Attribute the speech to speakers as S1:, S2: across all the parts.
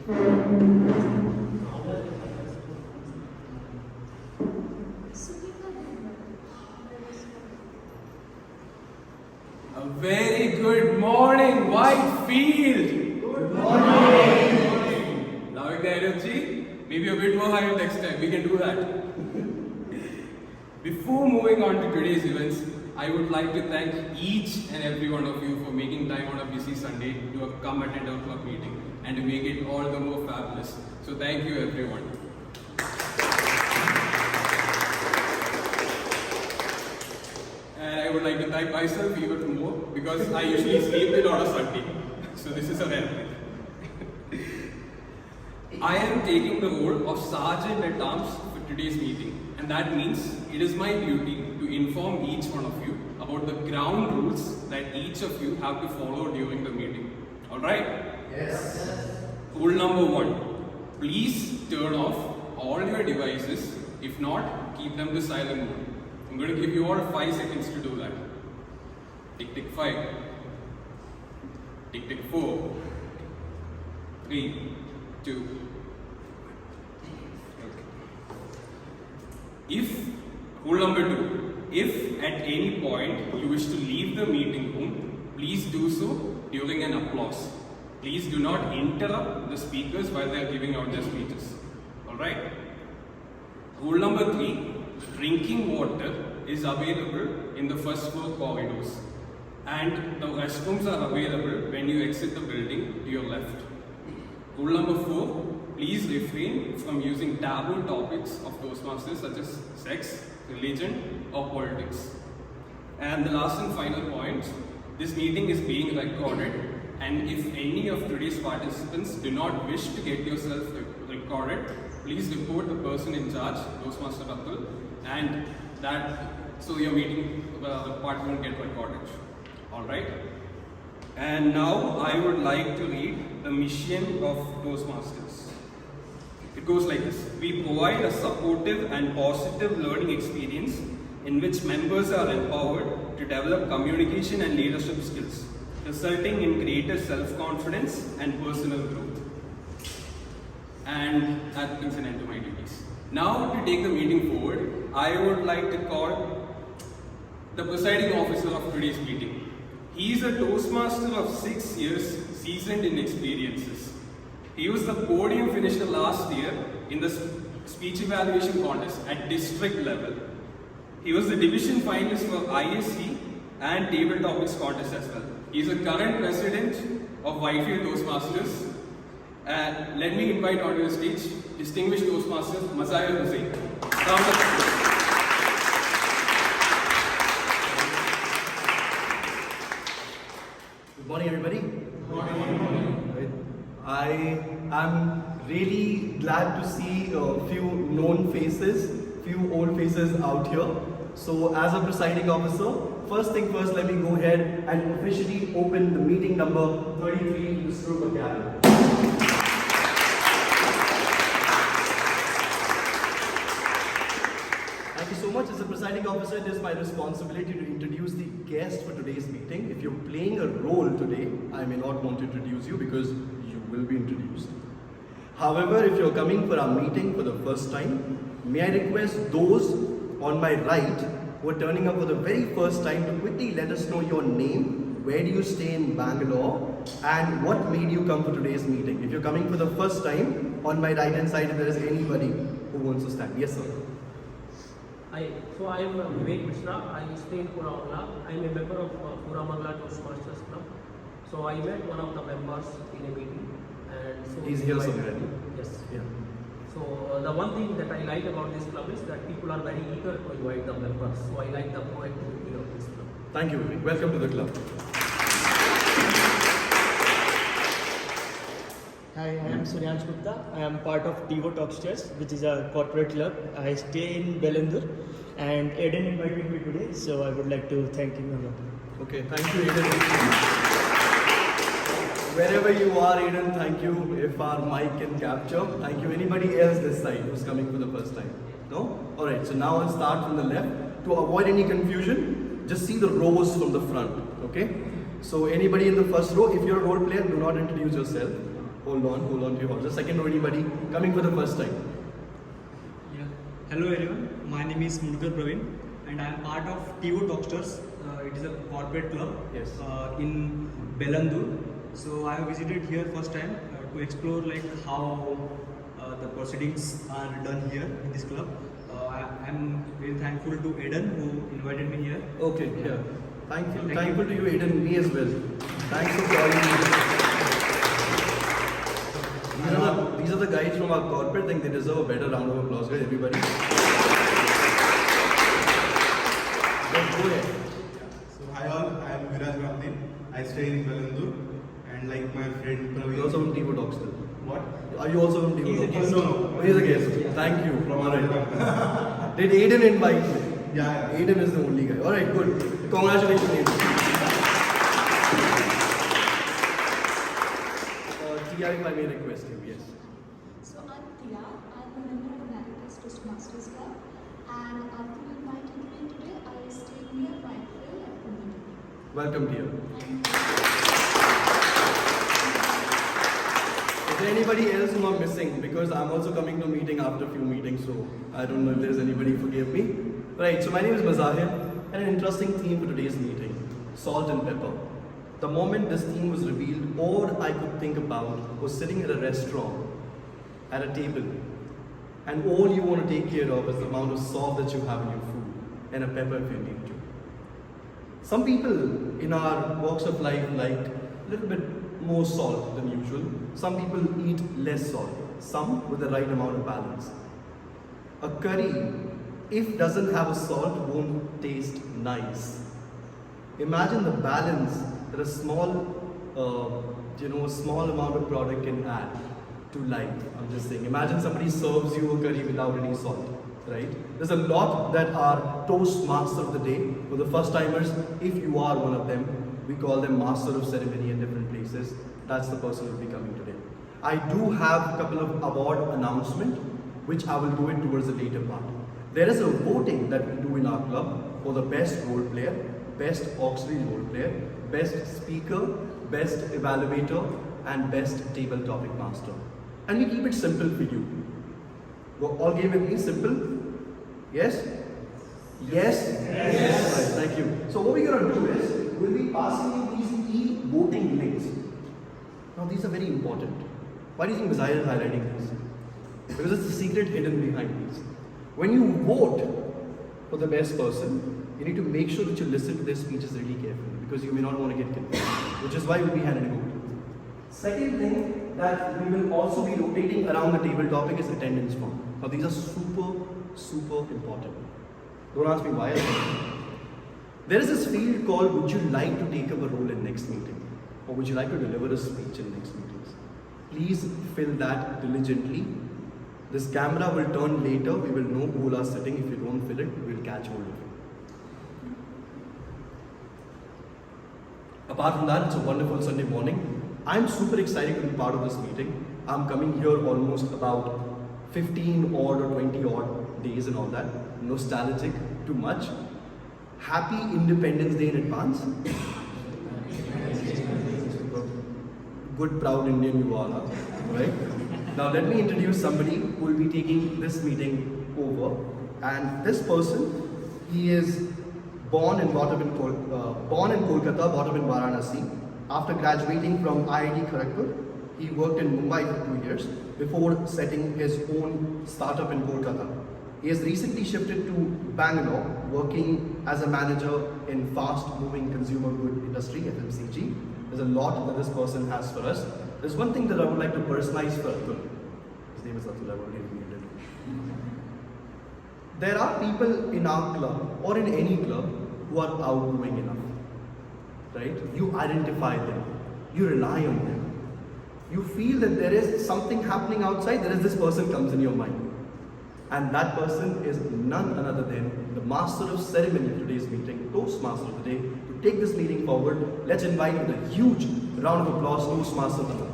S1: A very good morning, Whitefield!
S2: Good morning!
S1: Loving the energy? Maybe a bit more higher next time, we can do that. Before moving on to today's events, I would like to thank each and every one of you for making time on a busy Sunday to come attend our club meeting and to make it all the more fabulous. So thank you everyone. And I would like to thank myself even more because I usually sleep in on a Sunday. So this is a rare thing. I am taking the role of Sergeant at Arms for today's meeting, and that means it is my duty to inform each one of you about the ground rules that each of you have to follow during the meeting. Alright?
S2: Yes.
S1: Rule number 1. Please turn off all your devices. If not, keep them to silent mode. I'm going to give you all 5 seconds to do that. Tick tick 5. Tick tick 4. 3, 2. Rule number 2, if at any point you wish to leave the meeting room, please do so during an applause. Please do not interrupt the speakers while they are giving out their speeches. Alright? Rule number 3, drinking water is available in the first floor corridors, and the restrooms are available when you exit the building to your left. Rule number 4, please refrain from using taboo topics of Toastmasters such as sex, religion, or politics. And the last and final point, this meeting is being recorded, and if any of today's participants do not wish to get yourself recorded, please report the person in charge, Toastmaster Atul, and that so your meeting part won't get recorded. Alright? And now I would like to read the mission of Toastmasters. It goes like this. We provide a supportive and positive learning experience in which members are empowered to develop communication and leadership skills, resulting in greater self-confidence and personal growth. And that brings an end to my duties. Now, to take the meeting forward, I would like to call the presiding officer of today's meeting. He is a Toastmaster of 6 years, seasoned in experiences. He was the podium finisher last year in the speech evaluation contest at district level. He was the division finalist for ISC and table topics contest as well. He is a current president of Whitefield Toastmasters. And let me invite onto the stage distinguished Toastmaster Mazahir Hussain.
S2: Good morning, everybody. Good morning. I am really glad to see a few known faces, few old faces out here. So, as a presiding officer, first thing first, let me go ahead and officially open the meeting number 33 in the Stroke Academy. Thank you so much. As a presiding officer, it is my responsibility to introduce the guest for today's meeting. If you're playing a role today, I may not want to introduce you because you will be introduced. However, if you're coming for our meeting for the first time, may I request those on my right who are turning up for the very first time to quickly let us know your name, where do you stay in Bangalore, and what made you come for today's meeting. If you're coming for the first time, on my right hand side, if there is anybody who wants to stand. Yes, sir.
S3: Hi, so I am Vivek Mishra. I stay in Koramangala. I am a member of Koramangala Toastmasters Club. So I met one of the members in a meeting, and so
S2: He's here somewhere.
S3: Yes.
S2: Yeah.
S3: So the one thing that I like about this club is that people are very eager to invite the members. So I like the proactivity of this club.
S2: Thank you, Vivek. Welcome to the club.
S4: Hi, I am Suryansh Gupta. I am part of Tivo Talksters, which is a corporate club. I stay in Belendur, and Aiden invited me today, so I would like to thank him a lot.
S2: Okay, thank you, Aiden. Wherever you are, Aiden, thank you. If our mic can capture, thank you. Anybody else this side who's coming for the first time? No? Alright, so now I'll start from the left. To avoid any confusion, just see the rows from the front, okay? So anybody in the first row, if you're a role player, do not introduce yourself. Hold on to your horses. Second row, anybody coming for the first time?
S5: Yeah. Hello everyone, my name is Mudgar Praveen and I am part of TO Talksters. It is a corporate club
S2: Yes.
S5: in Belandur. So I have visited here first time to explore like how the proceedings are done here in this club. I am very thankful to Eden who invited me here.
S2: Okay, yeah. Thankful
S5: Thank
S2: to you, Aiden, me as well. Thanks for calling me. These are the guys from our corporate. I think they deserve a better round of applause, guys. Everybody. Let's go ahead.
S6: So hi all, I am Viraj Ramdin. I stay in Belandur and like my friend
S2: Are
S6: Praveen.
S2: you also from Tivo Talks still?
S6: What?
S2: Are you also from Tivo
S5: He's a
S2: Talks?
S5: guest.
S6: No.
S2: Oh, he's a guest. Thank you.
S6: From
S2: Alright. Did Aiden invite me?
S6: Yeah.
S2: Aiden is the only guy. Alright, good. Congratulations, Aiden. Tia, if I may request you, yes.
S7: So I'm Tia, I'm a member of America's Toastmasters Club, and after you invited me today, I stayed near Whitefield at Pune.
S2: Welcome, Tia.
S7: And
S2: Is there anybody else who I'm missing? Because I'm also coming to a meeting after a few meetings, so I don't know if there's anybody, forgive me. Right, so my name is Mazahir, and an interesting theme for today's meeting, salt and pepper. The moment this theme was revealed, all I could think about was sitting at a restaurant, at a table, and all you want to take care of is the amount of salt that you have in your food, and a pepper if you need to. Some people in our walks of life like a little bit more salt than usual. Some people eat less salt, some with the right amount of balance. A curry, if doesn't have a salt, won't taste nice. Imagine the balance that a small amount of product can add to life. I'm just saying, imagine somebody serves you a curry without any salt, right? There's a lot that our Toastmaster of the day, for the first timers, if you are one of them, we call them Master of Ceremony in different places. That's the person who will be coming today. I do have a couple of award announcement, which I will do it towards the later part. There is a voting that we do in our club for the best role player, best auxiliary role player, best speaker, best evaluator, and best table topic master. And we keep it simple for you. Go all game with me, simple? Yes? Yes? Yes. Right, thank you. So what we're going to do is, we'll be passing you these e-voting links. Now these are very important. Why do you think Mazahir is highlighting this? Because it's the secret hidden behind these. When you vote for the best person, you need to make sure that you listen to their speeches really carefully because you may not want to get confused, which is why we'll be handing it over. Second thing that we will also be rotating around the table topic is attendance form. Now these are super important. Don't ask me why. There is this field called would you like to take up a role in next meeting? Or would you like to deliver a speech in next meetings? Please fill that diligently. This camera will turn later. We will know who are sitting. If you don't fill it, we'll catch hold of it. Apart from that, it's a wonderful Sunday morning. I'm super excited to be part of this meeting. I'm coming here almost about 15 odd or 20 odd days and all that. Nostalgic, too much. Happy Independence Day in advance. Good, proud Indian you all are, right? Now let me introduce somebody who will be taking this meeting over. And this person, he is born and brought up in Kolkata, brought up in Varanasi. After graduating from IIT Kharagpur, he worked in Mumbai for 2 years before setting his own startup in Kolkata. He has recently shifted to Bangalore, working as a manager in fast-moving consumer good industry, FMCG. There's a lot that this person has for us. There's one thing that I would like to personalize for Atul. His name is Atul, I've already revealed it. There are people in our club or in any club who are outgoing enough, right? You identify them, you rely on them. You feel that there is something happening outside, there is this person comes in your mind. And that person is none other than the master of ceremony of today's meeting, Toastmaster of the day. To take this meeting forward, let's invite with a huge round of applause, Toastmaster of the day.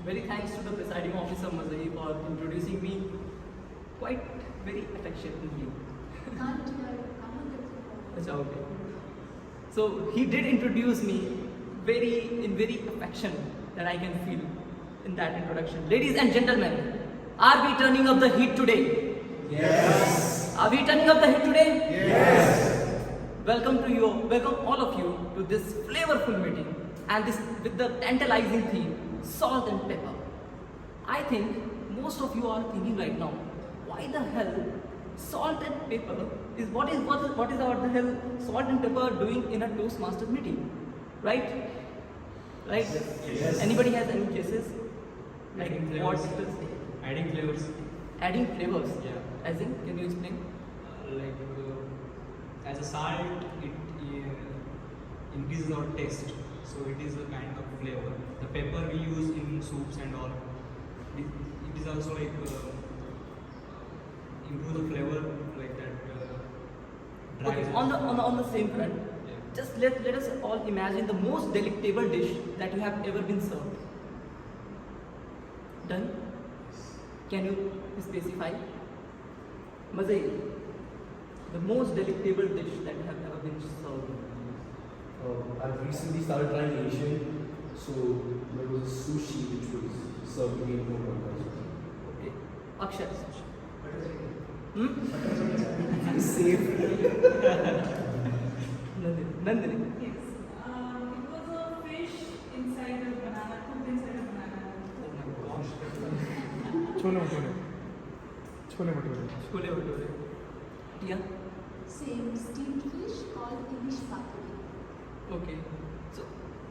S8: Very thanks to the presiding officer Mazahir for introducing me quite very affectionately.
S7: can't hear you. Come on,
S8: It's okay. So he did introduce me in very affection that I can feel in that introduction. Ladies and gentlemen, are we turning up the heat today? Yes. Are we turning up the heat today? Yes. Welcome all of you to this flavorful meeting and this with the tantalizing theme, salt and pepper. I think most of you are thinking right now, why the hell salt and pepper is what is the hell salt and pepper doing in a Toastmasters meeting, right? Right? Yes. Anybody has any guesses? Like what?
S5: Adding flavors.
S8: Adding flavors.
S5: Yeah.
S8: As in, can you explain?
S5: As a salt, it increases our taste. So it is a kind of flavor. The pepper we use in soups and all. It is also like improve the flavor like that.
S8: Okay, on the same front,
S5: Yeah.
S8: just let us all imagine the most delectable dish that you have ever been served. Done? Can you specify? Mazai, the most delectable dish that you have ever been served.
S2: I've recently started trying Asian, so there was a sushi which was served to me in Mumbai.
S8: Okay. Akshay.
S2: Safe.
S8: Nandini.
S9: Yes. It was a fish inside a banana, cooked inside a banana.
S8: Chole bhature. Tia?
S7: Same steamed fish called Ilish Paturi.
S8: Okay. So,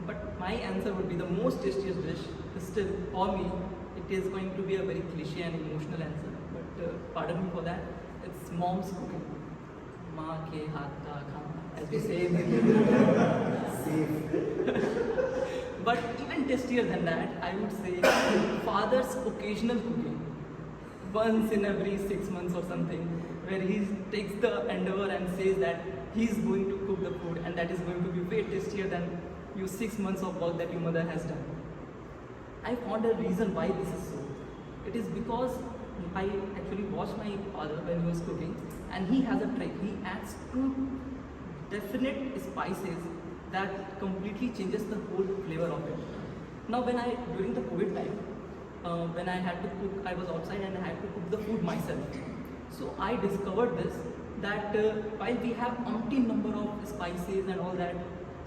S8: but my answer would be the most tastiest dish. Still, for me, it is going to be a very cliche and emotional answer. But pardon me for that. It's mom's cooking. Ma ke haath ka khana, as we say in Hindi. But even tastier than that, I would say father's occasional cooking. Once in every 6 months or something, where he takes the endeavor and says that he's going to cook the food and that is going to be way tastier than your 6 months of work that your mother has done. I found a reason why this is so. It is because I actually watched my father when he was cooking, and he has a trick. He adds 2 definite spices that completely changes the whole flavor of it. Now during the COVID time, when I had to cook, I was outside and I had to cook the food myself. So I discovered this, that while we have umpteen number of spices and all that,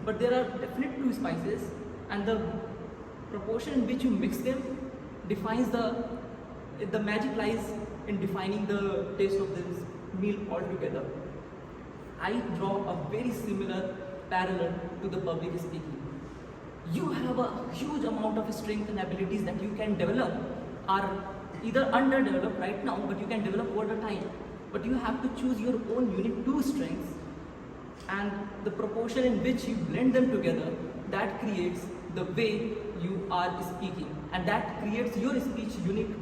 S8: but there are definite 2 spices, and the proportion in which you mix them defines the magic lies in defining the taste of this meal altogether. I draw a very similar parallel to the public speaking. You have a huge amount of strength and abilities that you can develop, are either underdeveloped right now, but you can develop over the time. But you have to choose your own unique 2 strengths, and the proportion in which you blend them together, that creates the way you are speaking, and that creates your speech unique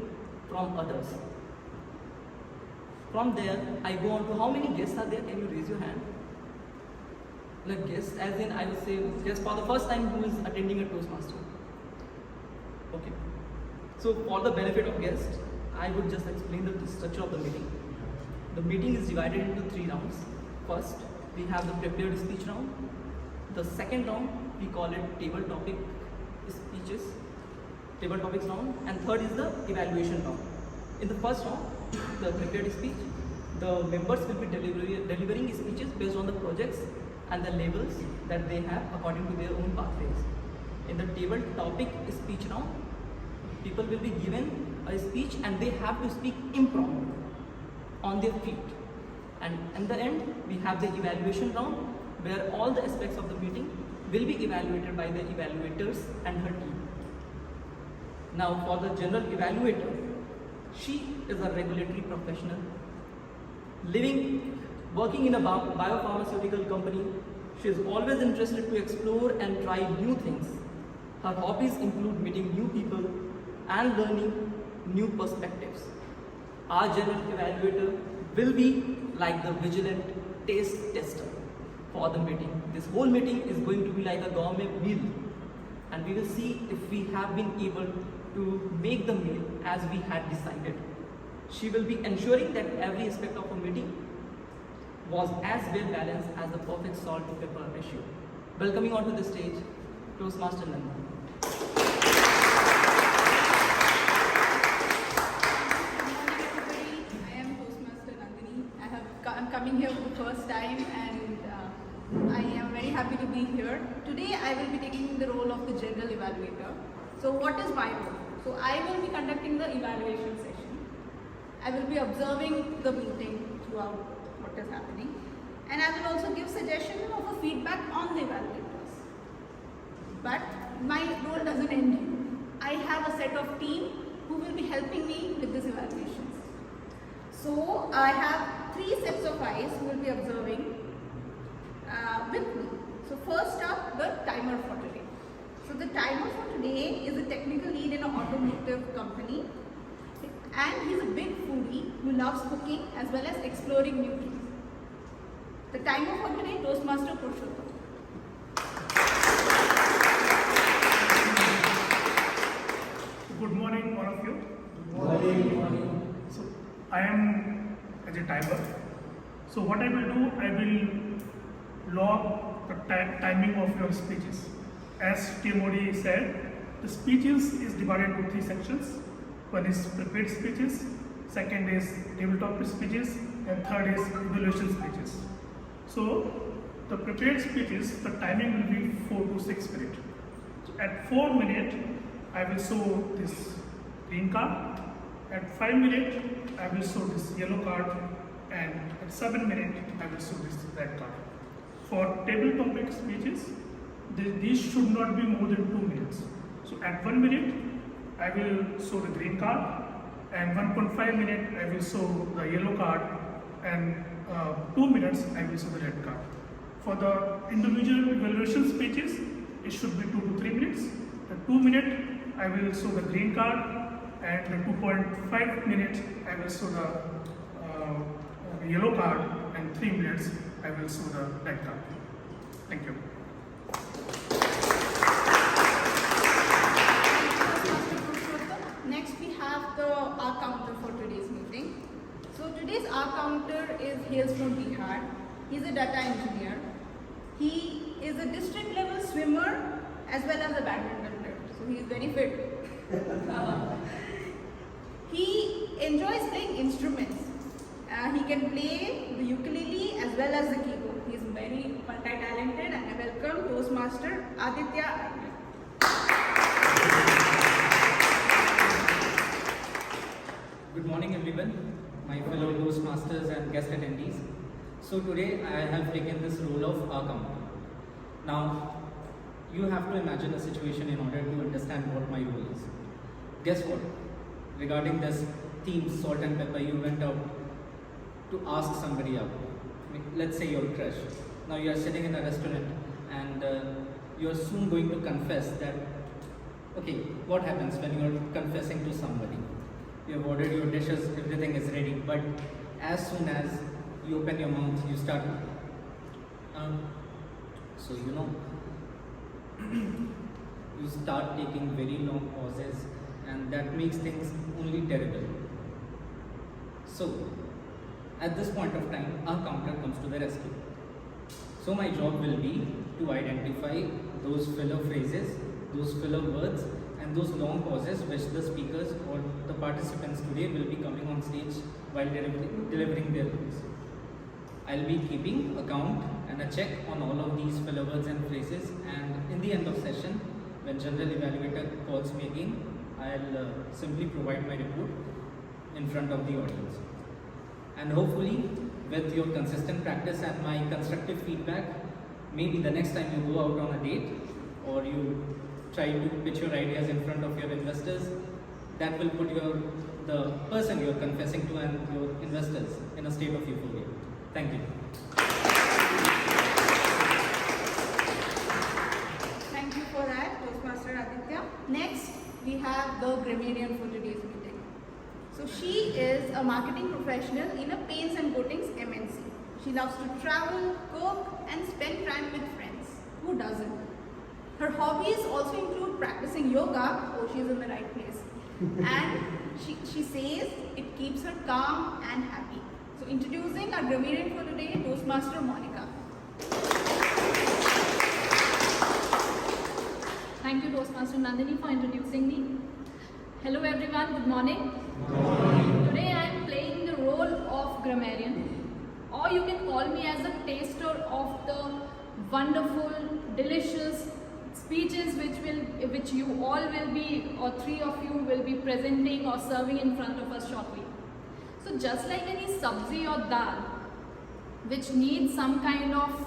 S8: from others. From there, I go on to how many guests are there? Can you raise your hand? Like guests, as in I would say guests for the first time who is attending a Toastmaster. Okay. So for the benefit of guests, I would just explain the structure of the meeting. The meeting is divided into 3 rounds. First, we have the prepared speech round. The second round, we call it table topics round, and third is the evaluation round. In the first round, the prepared speech, the members will be delivering speeches based on the projects and the labels that they have according to their own pathways. In the table topic speech round, people will be given a speech and they have to speak impromptu on their feet. And in the end, we have the evaluation round, where all the aspects of the meeting will be evaluated by the evaluators and her team. Now for the general evaluator, she is a regulatory professional, working in a biopharmaceutical company. She is always interested to explore and try new things. Her hobbies include meeting new people and learning new perspectives. Our general evaluator will be like the vigilant taste tester for the meeting. This whole meeting is going to be like a gourmet meal, and we will see if we have been able to make the meal as we had decided. She will be ensuring that every aspect of a meeting was as well balanced as the perfect salt to pepper ratio. Welcoming onto the stage, Toastmaster Nanda.
S10: I am Toastmaster Nandini. I'm coming here for the first time and I am very happy to be here. Today I will be taking the role of the general evaluator. So what is my role? So I will be conducting the evaluation session. I will be observing the meeting throughout what is happening and I will also give suggestions of a feedback on the evaluators. But my role doesn't end here. I have a set of team who will be helping me with these evaluations. So I have 3 sets of eyes who will be observing with me. So first up, the timer for today. So the timer for today is a technical lead in an automotive company and he's a big foodie who loves cooking as well as exploring new things. The timer for today, Toastmaster Purushottam.
S11: Good morning, all of you.
S2: Good morning.
S11: So, I am as a timer. So, what I will do, I will log the timing of your speeches. As TMOD said, the speeches is divided into 3 sections. One is prepared speeches, second is tabletop speeches, and third is evaluation speeches. So, the prepared speeches, the timing will be 4 to 6 minutes. So, at 4 minutes, I will show this green card. At 5 minutes, I will show this yellow card. And at 7 minutes, I will show this red card. For table topic speeches, these should not be more than 2 minutes. So at 1 minute, I will show the green card. And 1.5 minutes, I will show the yellow card. And 2 minutes, I will show the red card. For the individual evaluation speeches, it should be 2 to 3 minutes. At 2 minutes, I will show the green card, and the 2.5 minutes I will show the yellow card, and 3 minutes I will show the red card. Thank you.
S10: Next we have the R counter for today's meeting. So today's R counter hails from Bihar. He's a data engineer. He is a district level swimmer as well as a badminton player. So he is very fit. He enjoys playing instruments. He can play the ukulele as well as the keyboard. He is very multi-talented and I welcome Toastmaster Aditya.
S12: Good morning everyone, my fellow Toastmasters and guest attendees. So today I have taken this role of R counter. Now, you have to imagine a situation in order to understand what my role is. Guess what? Regarding this theme, salt and pepper, you went out to ask somebody out. Let's say your crush. Now you are sitting in a restaurant and you are soon going to confess that, okay, what happens when you are confessing to somebody? You have ordered your dishes, everything is ready, but as soon as you open your mouth, you start, so you know, you start taking very long pauses and that makes things only terrible. So, at this point of time, our counter comes to the rescue. So my job will be to identify those filler phrases, those filler words and those long pauses which the speakers or the participants today will be coming on stage while delivering their roles. I'll be keeping account and a check on all of these filler words and phrases, and in the end of session, when general evaluator calls me again, I'll simply provide my report in front of the audience. And hopefully, with your consistent practice and my constructive feedback, maybe the next time you go out on a date or you try to pitch your ideas in front of your investors, that will put the person you're confessing to and your investors in a state of euphoria. Thank you.
S10: Thank you for that, Toastmaster Aditya. Next, we have the grammarian for today's meeting. So she is a marketing professional in a paints and coatings MNC. She loves to travel, cook and spend time with friends. Who doesn't? Her hobbies also include practicing yoga. Oh, she's in the right place. And she says it keeps her calm and happy. So introducing our grammarian for today, Toastmaster Monica.
S7: thank you Toastmaster Nandini for introducing me. Hello everyone, good morning. Today I am playing the role of grammarian, or you can call me as a taster of the wonderful, delicious speeches which you all will be, or three of you will be presenting or serving in front of us shortly. So just like any sabzi or dal, which needs some kind of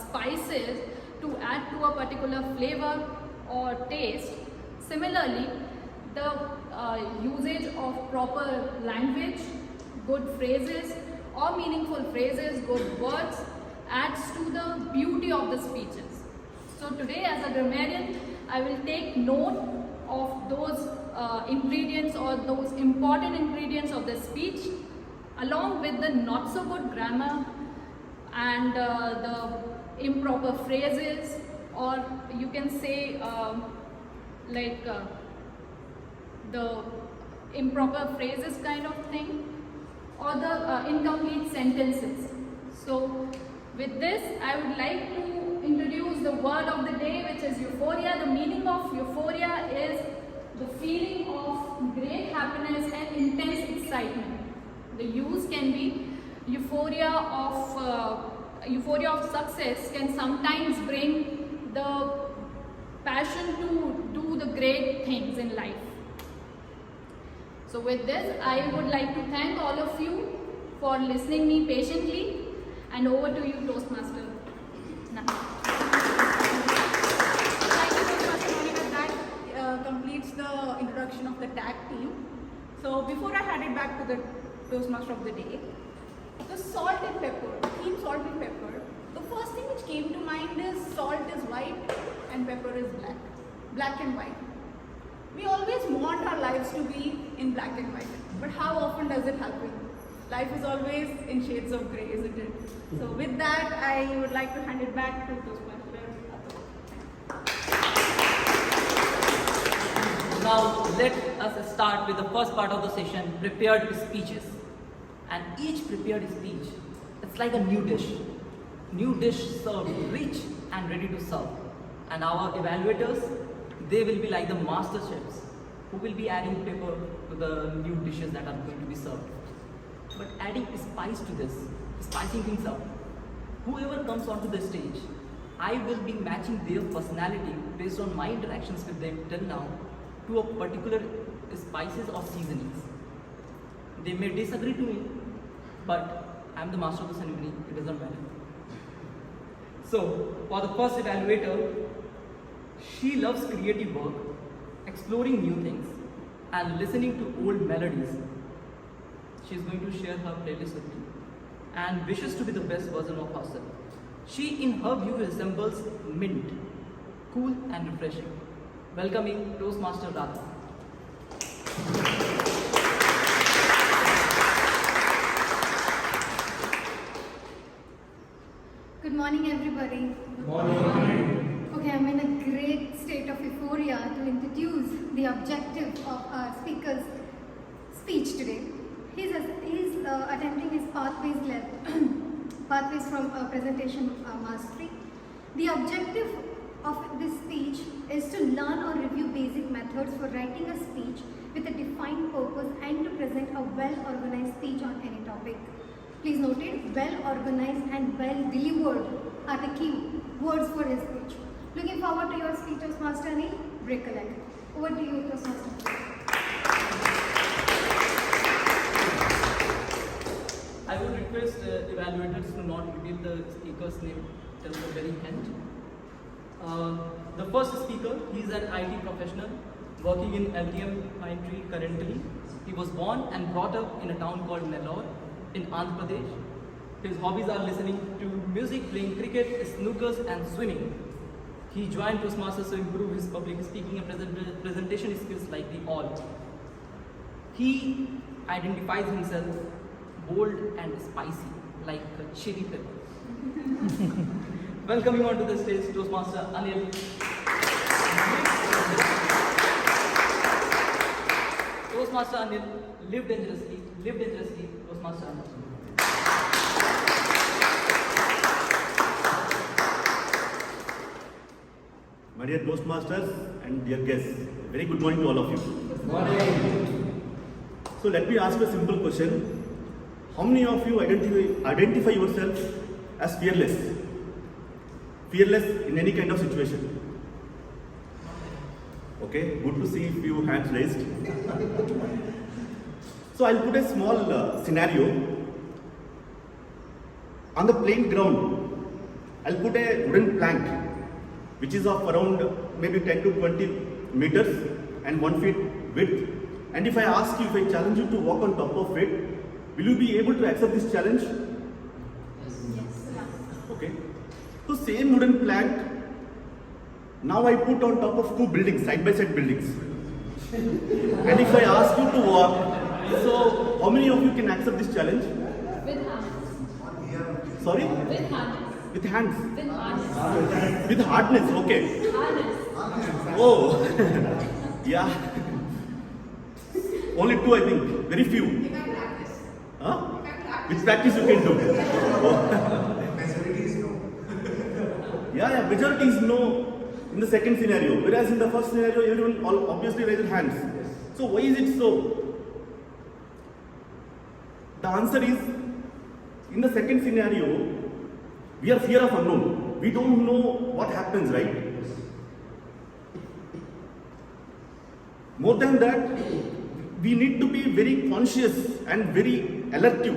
S7: spices to add to a particular flavor or taste, similarly, the usage of proper language, good phrases or meaningful phrases, good words adds to the beauty of the speeches. So today as a grammarian, I will take note of those ingredients or those important ingredients of the speech, along with the not so good grammar and the improper phrases, or you can say the improper phrases kind of thing, or the incomplete sentences. So with this, I would like to introduce the word of the day, which is euphoria. The meaning of euphoria is the feeling of great happiness and intense excitement. The use can be euphoria of success can sometimes bring the passion to do the great things in life. So with this, I would like to thank all of you for listening me patiently, and over to you, Toastmaster.
S10: Thank you, Toastmaster Monica. That completes the introduction of the tag team. So before I hand it back to the Toastmaster of the day, the salt and pepper, theme salt and pepper. The first thing which came to mind is salt is white and pepper is black and white. We always want our lives to be in black and white, but how often does it happen? Life is always in shades of grey, isn't it? So with that, I would like to hand it back to Toastmaster.
S8: Now let us start with the first part of the session, prepared speeches. And each prepared speech, it's like a new dish served rich and ready to serve. And our evaluators, they will be like the master chefs who will be adding pepper to the new dishes that are going to be served. But adding spice to this, spicing things up. Whoever comes onto the stage, I will be matching their personality based on my interactions with them till now to a particular spices or seasonings. They may disagree to me, but I am the master of the ceremony, it doesn't matter. So, for the first evaluator, she loves creative work, exploring new things, and listening to old melodies. She is going to share her playlist with me and wishes to be the best version of herself. She, in her view, resembles mint, cool and refreshing. Welcoming Toastmaster Radha.
S7: Good morning, everybody.
S11: Good morning.
S7: Okay, I'm in a great state of euphoria to introduce the objective of our speaker's speech today. He's attempting his pathways from presentation mastery. The objective of this speech is to learn or review basic methods for writing a speech with a defined purpose and to present a well-organized speech on any topic. Please note it, well-organized and well-delivered are the key words for his speech. Looking forward to your speech, Toastmaster Anil. Break a leg. Over to you, Toastmaster.
S8: I would request evaluators to not reveal the speaker's name till the very end. The first speaker, he is an IT professional working in LTM Pine Tree currently. He was born and brought up in a town called Nellore in Andhra Pradesh. His hobbies are listening to music, playing cricket, snookers and swimming. He joined Toastmasters to improve his public speaking and presentation skills like the all. He identifies himself bold and spicy like a chili pepper. Welcoming onto the stage Toastmaster Anil. Toastmaster Anil, live dangerously, Toastmaster Anil.
S13: My
S2: My dear Toastmasters and dear guests, very good morning to all of you. Good morning. So let me ask a simple question. How many of you identify yourself as fearless? Fearless in any kind of situation? Okay, good to see a few hands raised. So I'll put a small scenario. On the plain ground, I'll put a wooden plank which is of around maybe 10 to 20 meters and 1 feet width. And if I ask you, if I challenge you to walk on top of it, will you be able to accept this challenge?
S7: Yes.
S2: Okay. So same wooden plank, now I put on top of two buildings, side by side buildings. And if I ask you to walk, so how many of you can accept this challenge?
S7: With hands.
S2: Sorry?
S7: With hands.
S2: With hands?
S7: With harness.
S2: With hardness, okay.
S7: Harness.
S2: Oh, yeah. Only two, I think. Very few. Huh? With practice you can do.
S6: Majority is no.
S2: Yeah, majority is no in the second scenario. Whereas in the first scenario, everyone obviously raised hands. So why is it so? The answer is, in the second scenario, we are fear of unknown. We don't know what happens, right? More than that, we need to be very conscious and very alert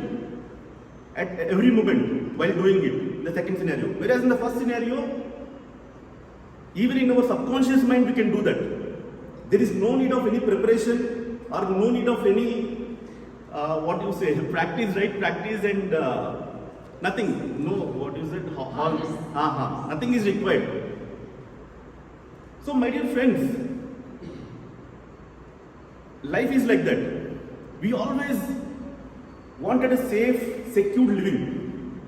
S2: at every moment while doing it in the second scenario. Whereas in the first scenario, even in our subconscious mind we can do that. There is no need of any preparation or no need of any practice, right? Practice and nothing. No, what is it? Nothing is required. So my dear friends, life is like that. We always wanted a safe, secure living.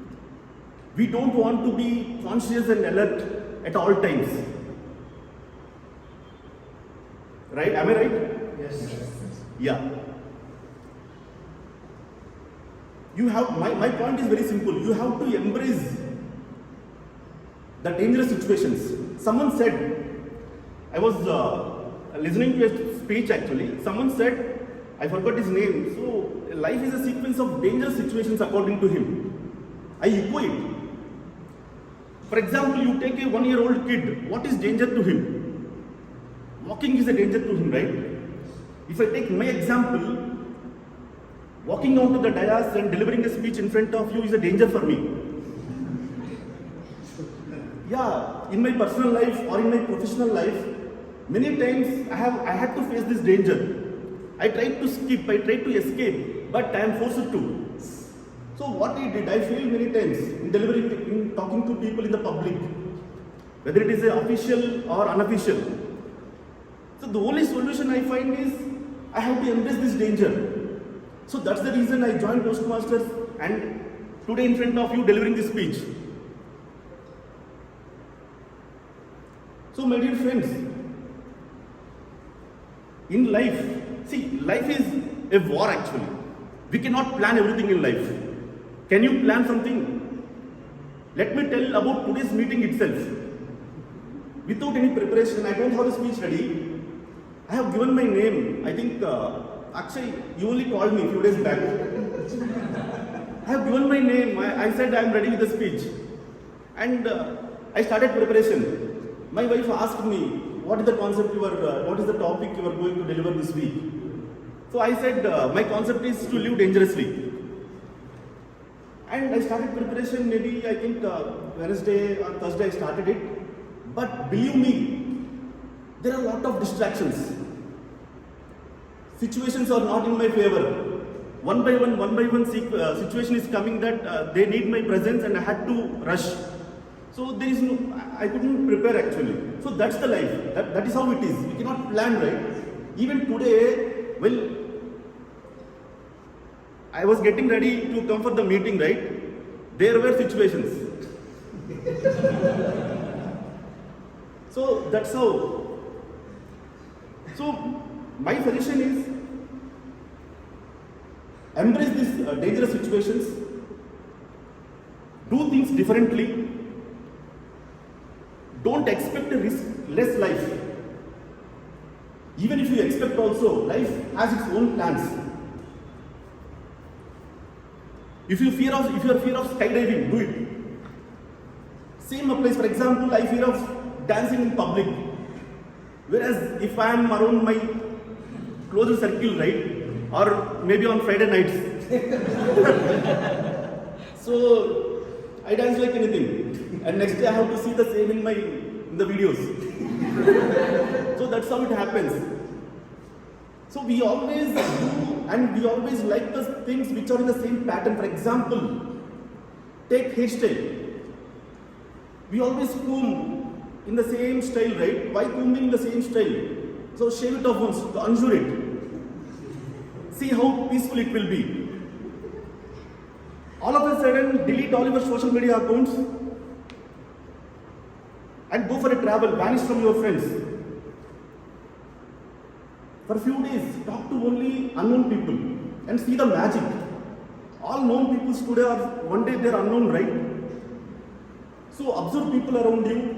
S2: We don't want to be conscious and alert at all times. Right? Am I right?
S6: Yes.
S2: Yeah. You have, my point is very simple. You have to embrace the dangerous situations. Someone said, I was listening to a speech actually. Someone said, I forgot his name. So life is a sequence of dangerous situations according to him. I echo it. For example, you take a 1-year-old kid. What is danger to him? Walking is a danger to him, right? If I take my example, walking onto the dais and delivering a speech in front of you is a danger for me. Yeah, in my personal life or in my professional life, many times I had to face this danger. I tried to skip, I tried to escape, but I am forced to. So what I did, I failed many times in talking to people in the public, whether it is official or unofficial. So the only solution I find is I have to embrace this danger. So that's the reason I joined Toastmasters and today in front of you delivering this speech. So my dear friends, in life, see, life is a war actually. We cannot plan everything in life. Can you plan something? Let me tell about today's meeting itself. Without any preparation, I don't have the speech ready. I have given my name. I think, Akshay, you only called me a few days back. I have given my name. I said I am ready with the speech. And I started preparation. My wife asked me, what is the concept what is the topic you are going to deliver this week? So I said, my concept is to live dangerously. And I started preparation maybe, I think, Wednesday or Thursday I started it. But believe me, there are a lot of distractions. Situations are not in my favor. One by one situation is coming that they need my presence and I had to rush. So there is no, I couldn't prepare actually. So that's the life. That is how it is. We cannot plan, right? Even today, well, I was getting ready to come for the meeting, right? There were situations. So that's how. So my suggestion is embrace these dangerous situations, do things differently, Don't expect a riskless life. Even if you expect also, life has its own plans. If you are fear of skydiving, do it. Same applies. For example, I fear of dancing in public. Whereas if I am around my closer circle, right, or maybe on Friday nights, so I dance like anything, and next day I have to see the same in the videos. So that's how it happens. So we always do, and we always like the things which are in the same pattern. For example, take hairstyle. We always comb in the same style, right? Why combing in the same style? So shave it off once, unsure it. See how peaceful it will be. All of a sudden, delete all your social media accounts and go for a travel, vanish from your friends. For a few days, talk to only unknown people and see the magic. All known people today are, one day they are unknown, right? So observe people around you.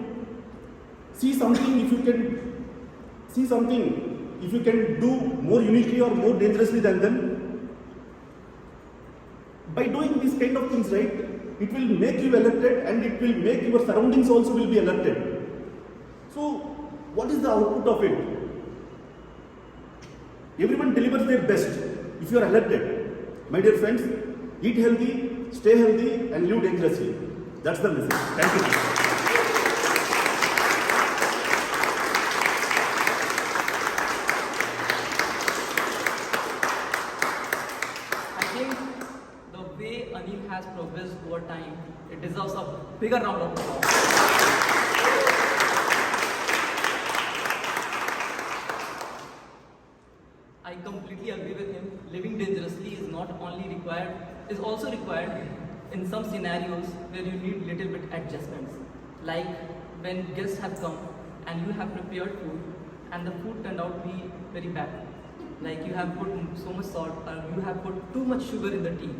S2: See something if you can do more uniquely or more dangerously than them. By doing these kind of things, right, it will make you alerted and it will make your surroundings also will be alerted. So what is the output of it? Everyone delivers their best if you are alerted. My dear friends, eat healthy, stay healthy and live dangerously. That's the message. Thank you.
S8: I think the way Anil has progressed over time, it deserves a bigger round of applause. I completely agree with him. Living dangerously is also required in some scenarios where you need little bit adjustments. Like when guests have come and you have prepared food and the food turned out to be very bad. Like you have put so much salt or you have put too much sugar in the tea.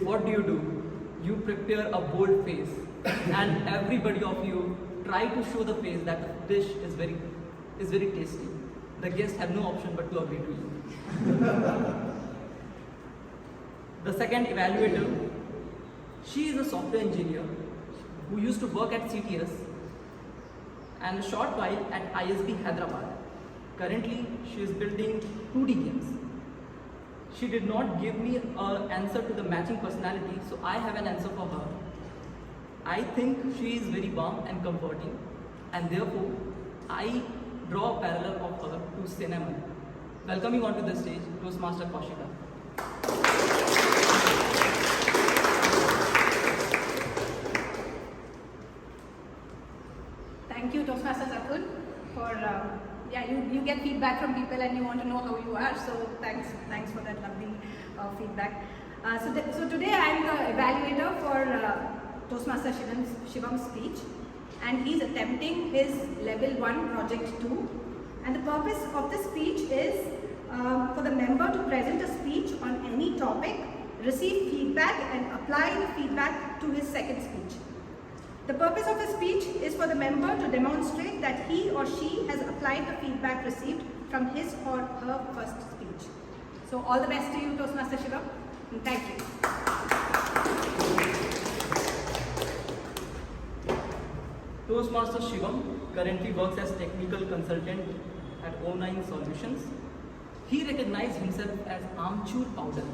S8: What do? You prepare a bold face and everybody of you try to show the face that the dish is very tasty. The guests have no option but to agree to you. The second evaluator, she is a software engineer who used to work at CTS and a short while at ISB Hyderabad. Currently, she is building 2D games. She did not give me an answer to the matching personality, so I have an answer for her. I think she is very warm and comforting, and therefore, I draw a parallel of her to Cinnamon. Welcoming onto the stage, Toastmaster Kaushika.
S10: Thank you, Toastmaster Atul, for you get feedback from people and you want to know how you are. So thanks for that lovely feedback. So today I am the evaluator for Toastmaster Shivan's speech, and he's attempting his level 1 project 2. And the purpose of this speech is for the member to present a speech on any topic, receive feedback and apply the feedback to his second speech. The purpose of the speech is for the member to demonstrate that he or she has applied the feedback received from his or her first speech. So all the best to you, Toastmaster Shivam, and thank you.
S8: Toastmaster Shivam currently works as technical consultant at O9 Solutions. He recognized himself as Amchur Powder.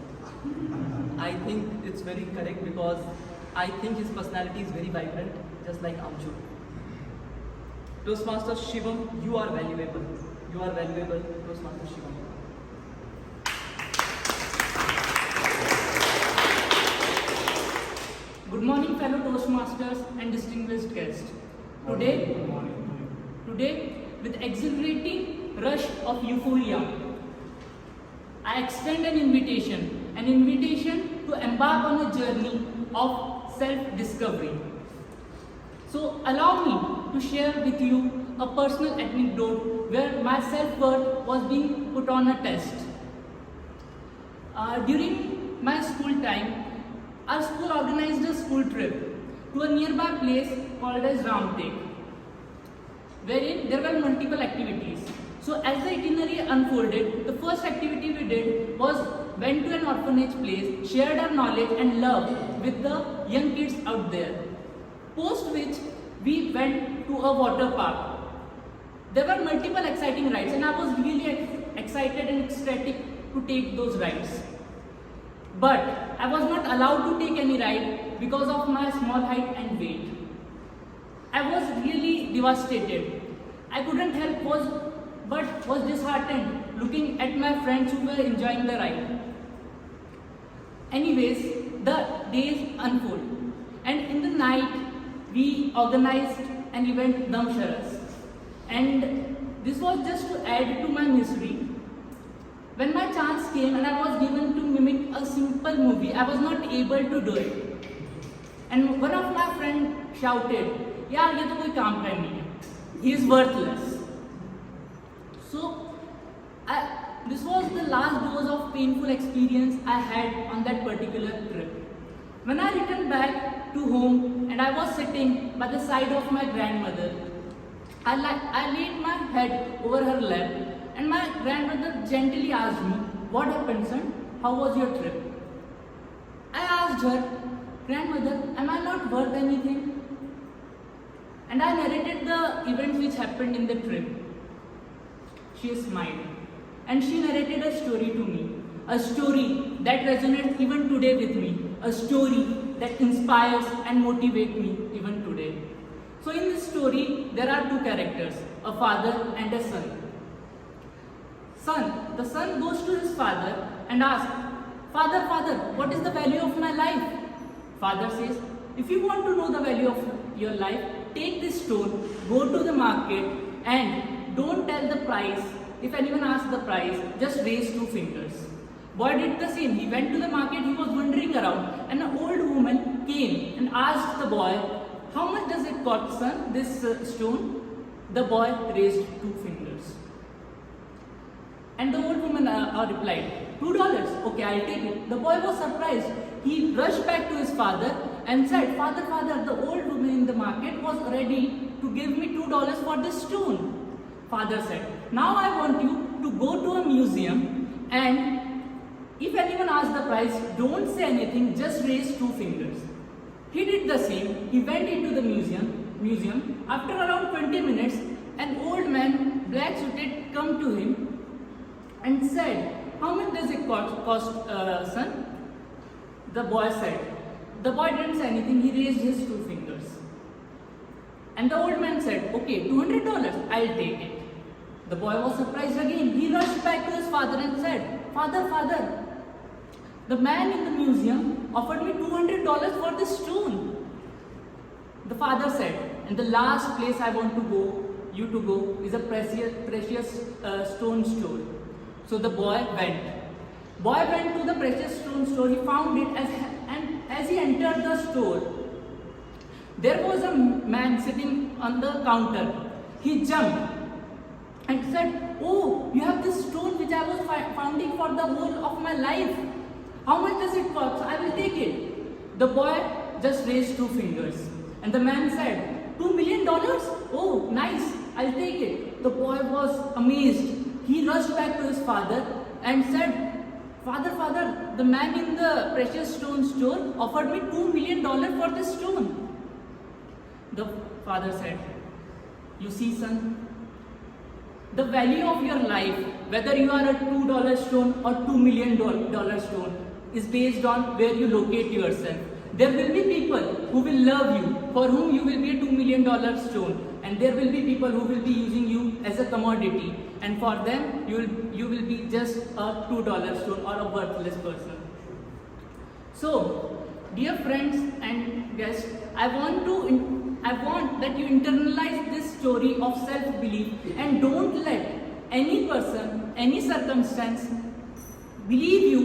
S8: I think it's very correct because I think his personality is very vibrant, just like Amchur. Toastmaster Shivam, you are valuable. You are valuable, Toastmaster Shivam.
S13: Good morning, fellow Toastmasters and distinguished guests. Today, with exhilarating rush of euphoria, I extend an invitation to embark on a journey of self-discovery. So allow me to share with you a personal anecdote where my self-worth was being put on a test. During my school time, our school organized a school trip to a nearby place called as Ramtek. wherein there were multiple activities. So as the itinerary unfolded, the first activity we did was went to an orphanage place, shared our knowledge and love with the young kids out there. Post which we went to a water park. There were multiple exciting rides and I was really excited and ecstatic to take those rides. But I was not allowed to take any ride because of my small height and weight. I was really devastated. I couldn't help but was disheartened looking at my friends who were enjoying the ride. Anyways, the days unfold and in the night we organized an event Damsharas, and this was just to add to my misery. When my chance came and I was given to mimic a simple movie, I was not able to do it. And one of my friends shouted, "Yaar, ye to koi kaam ka nahi hai. He is worthless." So, this was the last dose of painful experience I had on that particular trip. When I returned back to home and I was sitting by the side of my grandmother, I laid my head over her lap and my grandmother gently asked me, "What happened, son? How was your trip?" I asked her, "Grandmother, am I not worth anything?" And I narrated the events which happened in the trip. She smiled and she narrated a story to me, a story that resonates even today with me, a story that inspires and motivates me even today. So in this story, there are two characters, a father and a son. The son goes to his father and asks, "Father, what is the value of my life?" Father says, "If you want to know the value of your life, take this stone, go to the market and don't tell the price. If anyone asks the price, just raise 2 fingers." Boy did the same. He went to the market, he was wandering around, and an old woman came and asked the boy, "How much does it cost, son, this stone?" The boy raised 2 fingers. And the old woman replied, $2. Okay, I'll take it. The boy was surprised. He rushed back to his father and said, Father, the old woman in the market was ready to give me $2 for this stone." Father said, "Now I want you to go to a museum and if anyone asks the price, don't say anything, just raise 2 fingers. He did the same. He went into the museum. After around 20 minutes, an old man, black suited, come to him and said, "How much does it cost, son?" The boy said. The boy didn't say anything. He raised his 2 fingers. And the old man said, "Okay, $200, I'll take it." The boy was surprised again. He rushed back to his father and said, Father, the man in the museum offered me $200 for this stone." The father said, "And the last place I want you to go is a precious stone store." So the boy went. Boy went to the precious stone store. He found it and as he entered the store, there was a man sitting on the counter. He jumped and said, "Oh, you have this stone which I was finding for the whole of my life. How much does it cost? I will take it." The boy just raised 2 fingers. And the man said, $2 million? Oh, nice, I'll take it. The boy was amazed. He rushed back to his father and said, Father, the man in the precious stone store offered me $2 million for this stone." The father said, "You see, son, the value of your life, whether you are a $2 stone or $2 million stone, is based on where you locate yourself. There will be people who will love you, for whom you will be a $2 million stone, and there will be people who will be using you as a commodity, and for them you will be just a $2 stone or a worthless person." So, dear friends and guests, I want that you internalize this story of self-belief and don't let any person, any circumstance believe you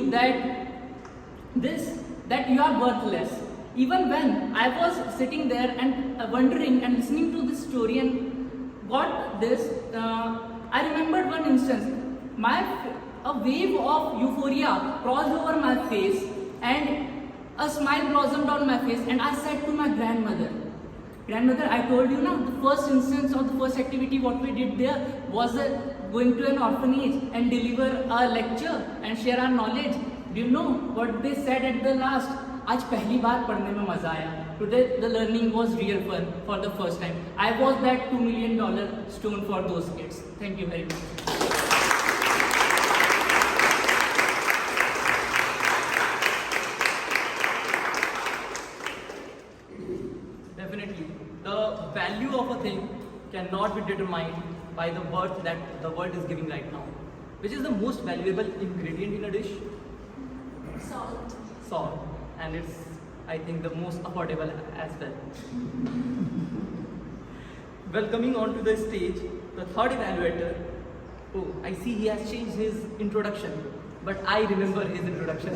S13: that you are worthless. Even when I was sitting there and wondering and listening to this story and got this, I remembered one instance. A wave of euphoria crossed over my face and a smile blossomed on my face, and I said to my grandmother, Grandmother, I told you now, the first instance of the first activity what we did there was going to an orphanage and deliver a lecture and share our knowledge. Do you know what they said at the last? आज पहली बार पढ़ने में मजा आया. Today the learning was real fun for the first time. I was that $2 million stone for those kids. Thank you very much.
S8: Definitely. The value of a thing cannot be determined by the worth that the world is giving right now. Which is the most valuable ingredient in a dish?
S7: Salt.
S8: Salt. And it's, I think, the most affordable as well. Welcoming onto the stage, the third evaluator. Oh, I see he has changed his introduction, but I remember his introduction.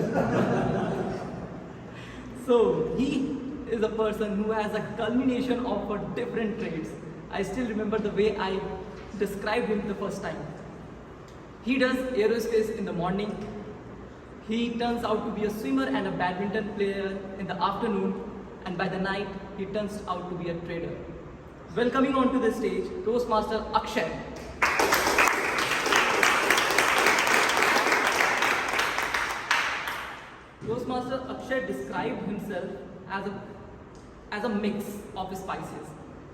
S8: So, he is a person who has a culmination of different traits. I still remember the way I described him the first time. He does aerospace in the morning. He turns out to be a swimmer and a badminton player in the afternoon, and by the night, he turns out to be a trader. Welcoming onto the stage, Toastmaster Akshay. Toastmaster Akshay described himself as a mix of spices,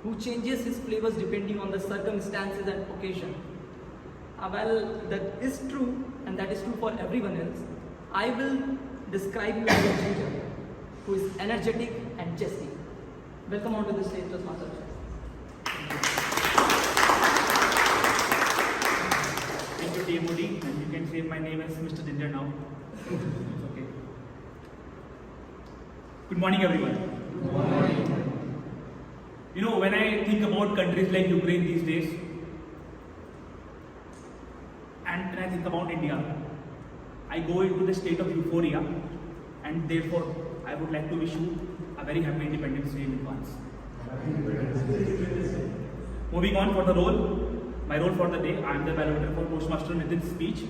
S8: who changes his flavors depending on the circumstances and occasion. Well, that is true, and that is true for everyone else. I will describe you as a ginger, who is energetic and zesty. Welcome onto the stage, Toastmaster Akshay.
S14: Thank you, TMOD, and you can say my name as Mr. Ginger now. Okay. Good morning, everyone. Good morning. You know, when I think about countries like Ukraine these days, and when I think about India, I go into the state of euphoria, and therefore I would like to wish you a very happy Independence Day in advance. Moving on for the role, my role for the day, I am the evaluator for Toastmaster Nitin's speech.